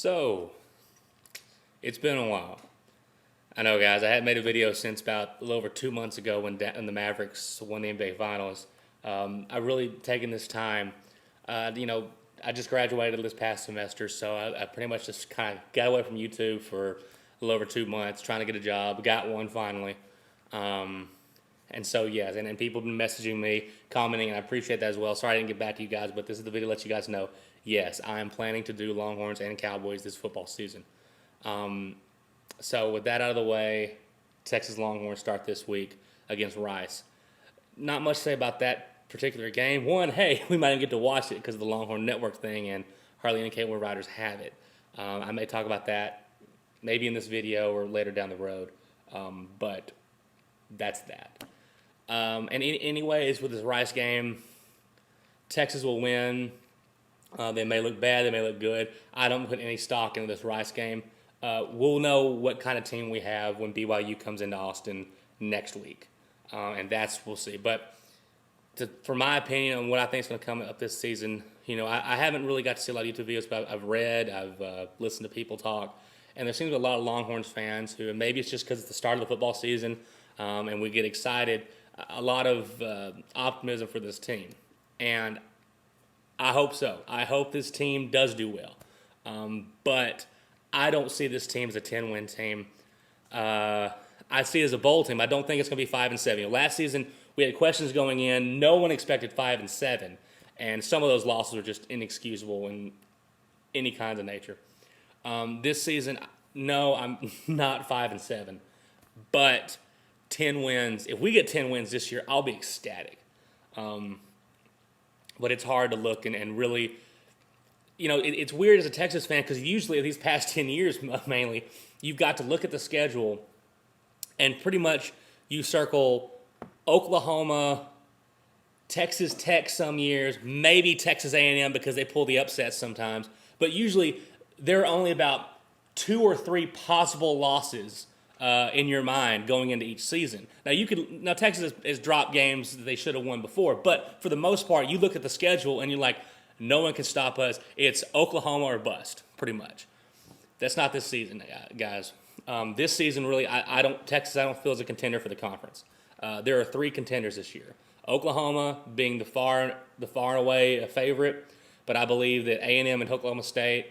So, it's been a while. I know, guys. I hadn't made a video since about a little over 2 months ago when the Mavericks won the NBA Finals. I really taken this time. I just graduated this past semester, so I pretty much just kind of got away from YouTube for a little over 2 months, trying to get a job. Got one finally. And so, yes, and people have been messaging me, commenting, and I appreciate that as well. Sorry I didn't get back to you guys, but this is the video to let you guys know, yes, I am planning to do Longhorns and Cowboys this football season. So with that out of the way, Texas Longhorns start this week against Rice. Not much to say about that particular game. One, hey, we might even get to watch it because of the Longhorn Network thing, and hardly any cable riders have it. I may talk about that maybe in this video or later down the road, but that's that. Anyways, with this Rice game, Texas will win. They may look bad, they may look good. I don't put any stock into this Rice game. We'll know what kind of team we have when BYU comes into Austin next week, and we'll see. But for my opinion on what I think is going to come up this season, I haven't really got to see a lot of YouTube videos, but I've read, I've listened to people talk, and there seems to be a lot of Longhorns fans who, and maybe it's just because it's the start of the football season, and we get excited, a lot of optimism for this team, and I hope so. I hope this team does do well, but I don't see this team as a 10-win team. I see it as a bowl team. I don't think it's going to be 5-7. Last season, we had questions going in. No one expected 5-7, and some of those losses were just inexcusable in any kinds of nature. This season, no, I'm not 5-7, but 10 wins. If we get 10 wins this year, I'll be ecstatic. But it's hard to look and really. It's weird as a Texas fan because usually these past 10 years mainly, you've got to look at the schedule and pretty much you circle Oklahoma, Texas Tech some years, maybe Texas A&M because they pull the upsets sometimes. But usually there are only about 2 or 3 possible losses in your mind going into each season. Now Texas has dropped games that they should have won before, but for the most part, you look at the schedule and you're like, no one can stop us. It's Oklahoma or bust, pretty much. That's not this season, guys. This season, really, Texas I don't feel is a contender for the conference. There are 3 contenders this year. Oklahoma being the far and away a favorite, but I believe that A&M and Oklahoma State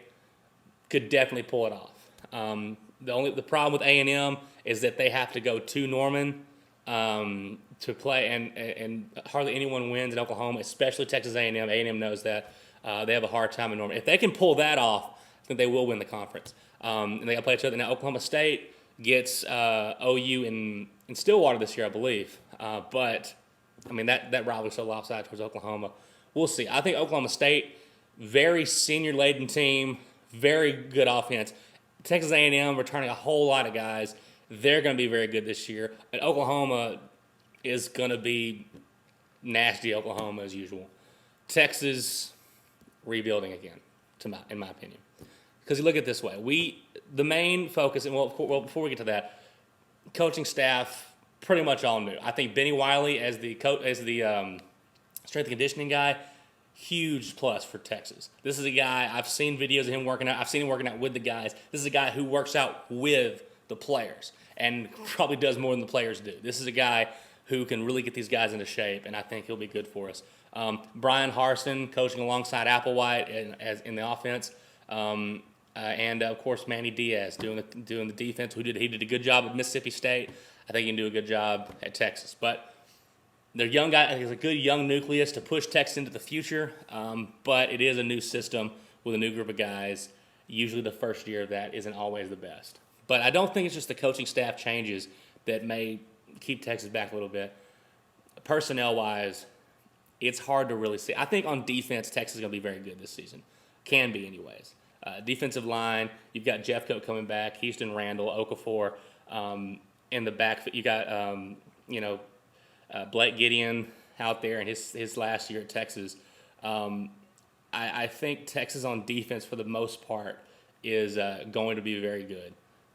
could definitely pull it off. The problem with A&M is that they have to go to Norman to play, and hardly anyone wins in Oklahoma, especially Texas A&M. A&M knows that. They have a hard time in Norman. If they can pull that off, I think they will win the conference. And they got to play each other. Now, Oklahoma State gets OU in Stillwater this year, I believe. But, that rivalry is so lopsided towards Oklahoma. We'll see. I think Oklahoma State, very senior-laden team, very good offense. Texas A&M returning a whole lot of guys. They're going to be very good this year. And Oklahoma is going to be nasty Oklahoma as usual. Texas rebuilding again, in my opinion. Because you look at it this way. The main focus, and before we get to that, coaching staff pretty much all new. I think Benny Wiley as the strength and conditioning guy, huge plus for Texas. This is a guy, I've seen videos of him working out. I've seen him working out with the guys. This is a guy who works out with the players and probably does more than the players do. This is a guy who can really get these guys into shape, and I think he'll be good for us. Brian Harsin coaching alongside Applewhite in the offense, and of course Manny Diaz doing the defense. He did a good job at Mississippi State. I think he can do a good job at Texas. But they're young guys. I think it's a good young nucleus to push Texas into the future. But it is a new system with a new group of guys. Usually the first year of that isn't always the best. But I don't think it's just the coaching staff changes that may keep Texas back a little bit. Personnel-wise, it's hard to really see. I think on defense, Texas is going to be very good this season. Can be anyways. Defensive line, you've got Jeffcoat coming back, Houston Randall, Okafor. In the back, you got Blake Gideon out there in his last year at Texas. I think Texas on defense for the most part is going to be very good.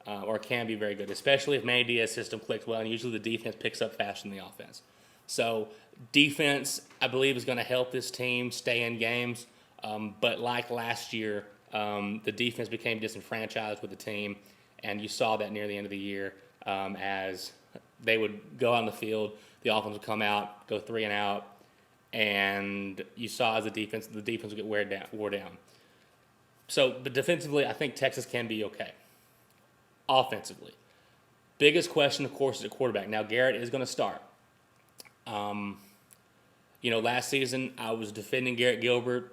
Or can be very good, especially if Manny Diaz's system clicks well, and usually the defense picks up faster than the offense. So defense, I believe, is going to help this team stay in games. But like last year, the defense became disenfranchised with the team, and you saw that near the end of the year as they would go on the field, the offense would come out, go 3 and out, and you saw as the defense would get wore down. So, but defensively, I think Texas can be okay. Offensively, biggest question, of course, is at quarterback. Now, Garrett is going to start. Last season I was defending Garrett Gilbert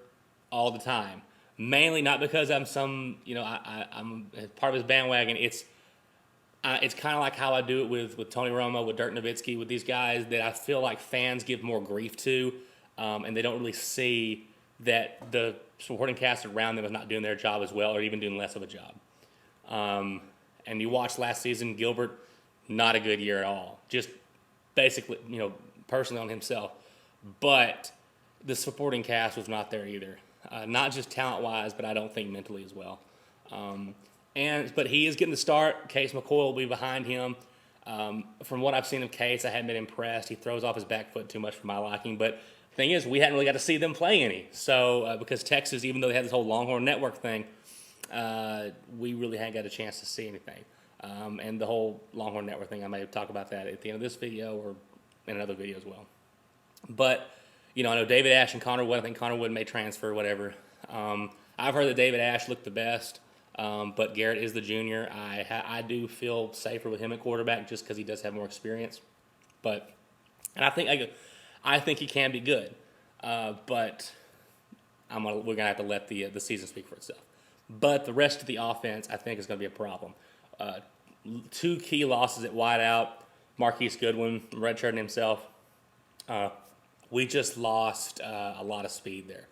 all the time, mainly not because I'm I'm part of his bandwagon. It's kind of like how I do it with Tony Romo, with Dirk Nowitzki, with these guys that I feel like fans give more grief to, and they don't really see that the supporting cast around them is not doing their job as well, or even doing less of a job. And you watched last season, Gilbert, not a good year at all. Just basically, personally on himself. But the supporting cast was not there either. Not just talent-wise, but I don't think mentally as well. But he is getting the start. Case McCoy will be behind him. From what I've seen of Case, I haven't been impressed. He throws off his back foot too much for my liking. But the thing is, we hadn't really got to see them play any. So because Texas, even though they had this whole Longhorn Network thing, we really hadn't got a chance to see anything. And the whole Longhorn Network thing, I may talk about that at the end of this video or in another video as well. But, I know David Ash and Connor Wood. I think Connor Wood may transfer, whatever. I've heard that David Ash looked the best, but Garrett is the junior. I do feel safer with him at quarterback just because he does have more experience. And I think he can be good, but we're gonna have to let the season speak for itself. But the rest of the offense, I think, is going to be a problem. 2 key losses at wideout. Marquise Goodwin redshirting himself. We just lost a lot of speed there.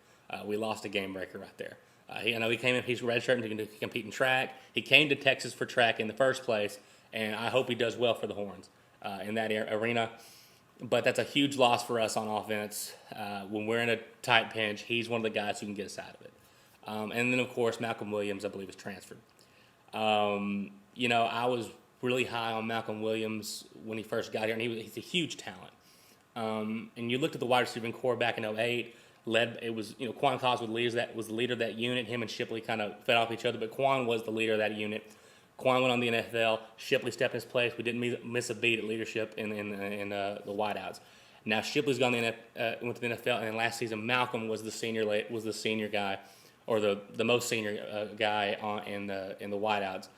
We lost a game breaker right there. He came in, he's redshirting to compete in track. He came to Texas for track in the first place, and I hope he does well for the Horns in that arena. But that's a huge loss for us on offense. When we're in a tight pinch, he's one of the guys who can get us out of it. And then, of course, Malcolm Williams, I believe, is transferred. I was really high on Malcolm Williams when he first got here, and he's a huge talent. And you looked at the wide receiving core back in 2008. Quan Coswood was the leader of that unit. Him and Shipley kind of fed off each other, but Quan was the leader of that unit. Quan went on the NFL. Shipley stepped in his place. We didn't miss a beat at leadership in the wideouts. Now Shipley's gone went to the NFL, and then last season Malcolm was the senior guy, or the most senior guy in the wideouts.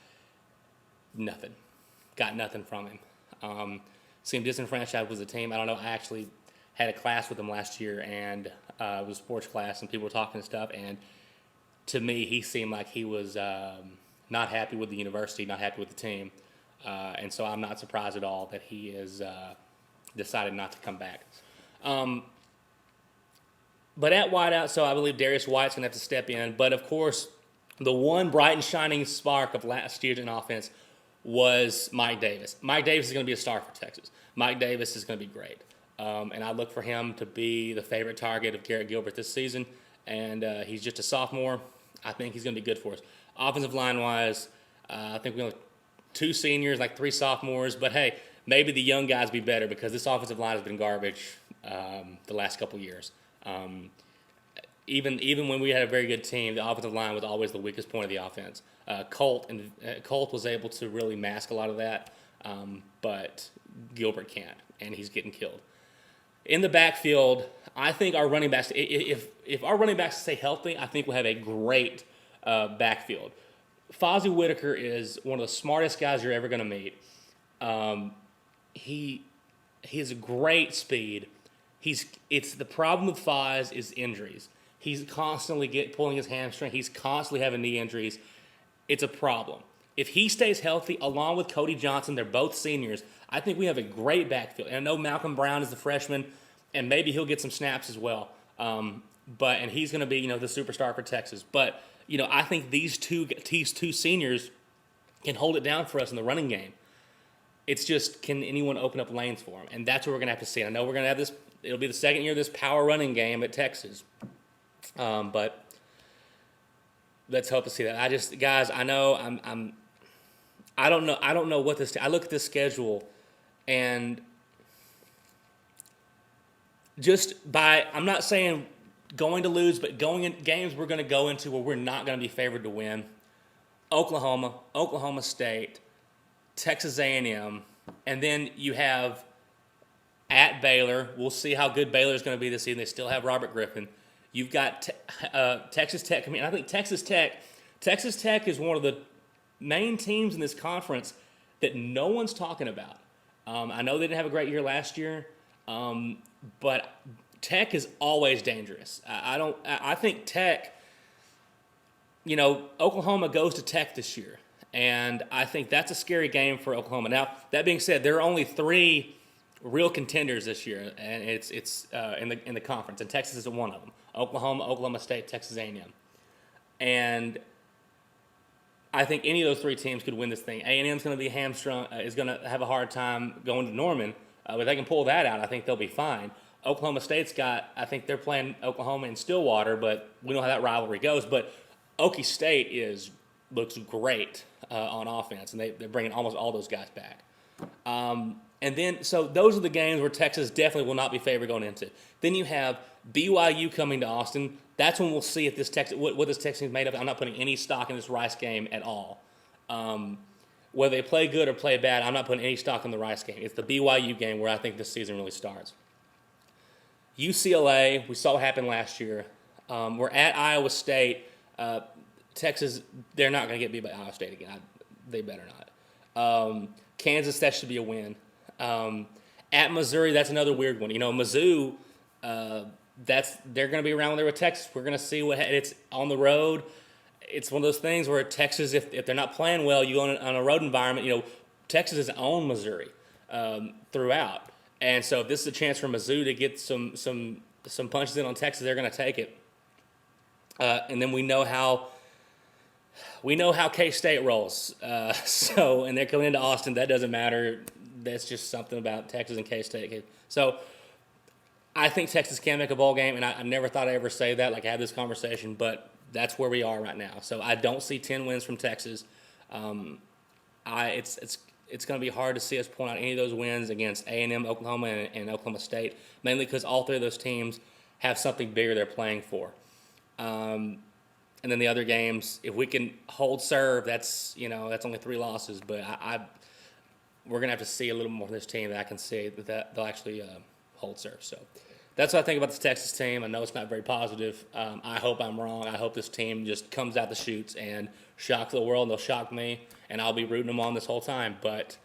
Got nothing from him. Seemed disenfranchised with the team. I don't know. I actually had a class with him last year, and it was a sports class, and people were talking and stuff. And to me, he seemed like he was not happy with the university, not happy with the team. And so I'm not surprised at all that he has decided not to come back. But at wideout, so I believe Darius White's going to have to step in. But, of course, the one bright and shining spark of last year's offense was Mike Davis. Mike Davis is going to be a star for Texas. Mike Davis is going to be great. And I look for him to be the favorite target of Garrett Gilbert this season. And he's just a sophomore. I think he's going to be good for us. Offensive line-wise, I think we have 2 seniors, like 3 sophomores. But, hey, maybe the young guys be better because this offensive line has been garbage the last couple years. Even when we had a very good team, the offensive line was always the weakest point of the offense. Colt was able to really mask a lot of that, but Gilbert can't, and he's getting killed. In the backfield, I think our running backs, if our running backs stay healthy, I think we'll have a great backfield. Fozzie Whitaker is one of the smartest guys you're ever going to meet. He has great speed. It's the problem with Foz is injuries. He's constantly pulling his hamstring. He's constantly having knee injuries. It's a problem. If he stays healthy, along with Cody Johnson, they're both seniors, I think we have a great backfield. And I know Malcolm Brown is the freshman, and maybe he'll get some snaps as well. And he's going to be, the superstar for Texas. But, I think these two seniors can hold it down for us in the running game. It's just, can anyone open up lanes for them? And that's what we're going to have to see. I know we're going to have this. It'll be the second year of this power running game at Texas. But let's hope to see that. Guys, I know I don't know what this. I look at this schedule, and I'm not saying going to lose, but going in games we're going to go into where we're not going to be favored to win. Oklahoma, Oklahoma State, Texas A&M, and then you have at Baylor. We'll see how good Baylor's going to be this season. They still have Robert Griffin. You've got Texas Tech. I mean, I think Texas Tech is one of the main teams in this conference that no one's talking about. I know they didn't have a great year last year, but Tech is always dangerous. I think Tech. You know, Oklahoma goes to Tech this year, and I think that's a scary game for Oklahoma. Now, that being said, there are only 3 real contenders this year, and it's in the conference, and Texas is one of them. Oklahoma, Oklahoma State, Texas A&M, and I think any of those 3 teams could win this thing. A&M's going to be hamstrung, is going to have a hard time going to Norman, but if they can pull that out, I think they'll be fine. Oklahoma State's I think they're playing Oklahoma in Stillwater, but we know how that rivalry goes. But Okie State looks great on offense, and they're bringing almost all those guys back. And then, so those are the games where Texas definitely will not be favored going into. Then you have BYU coming to Austin. That's when we'll see if what this Texas is made of. I'm not putting any stock in this Rice game at all. Whether they play good or play bad, I'm not putting any stock in the Rice game. It's the BYU game where I think this season really starts. UCLA, we saw what happened last year. We're at Iowa State. Texas, they're not going to get beat by Iowa State again. They better not. Kansas, that should be a win. At Missouri, that's another weird one. You know, Mizzou, they're going to be around there with Texas. We're going to see it's on the road. It's one of those things where Texas, if they're not playing well, you go on a road environment. You know, Texas has owned Missouri throughout, and so if this is a chance for Mizzou to get some punches in on Texas, they're going to take it. And then we know how K-State rolls. And they're coming into Austin. That doesn't matter. That's just something about Texas and K-State. So I think Texas can make a bowl game, and I never thought I'd ever say that, like I had this conversation, but that's where we are right now. So I don't see 10 wins from Texas. It's going to be hard to see us point out any of those wins against A&M, Oklahoma, and Oklahoma State, mainly because all 3 of those teams have something bigger they're playing for. And then the other games, if we can hold serve, that's only 3 losses. But we're gonna have to see a little more of this team that I can see that they'll actually hold serve. So that's what I think about this Texas team. I know it's not very positive. I hope I'm wrong. I hope this team just comes out the chutes and shocks the world. They'll shock me, and I'll be rooting them on this whole time. But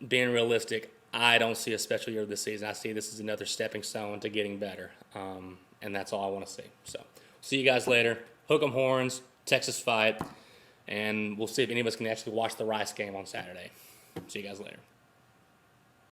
being realistic, I don't see a special year this season. I see this as another stepping stone to getting better, and that's all I want to see. So see you guys later. Hook 'em horns, Texas fight, and we'll see if any of us can actually watch the Rice game on Saturday. See you guys later.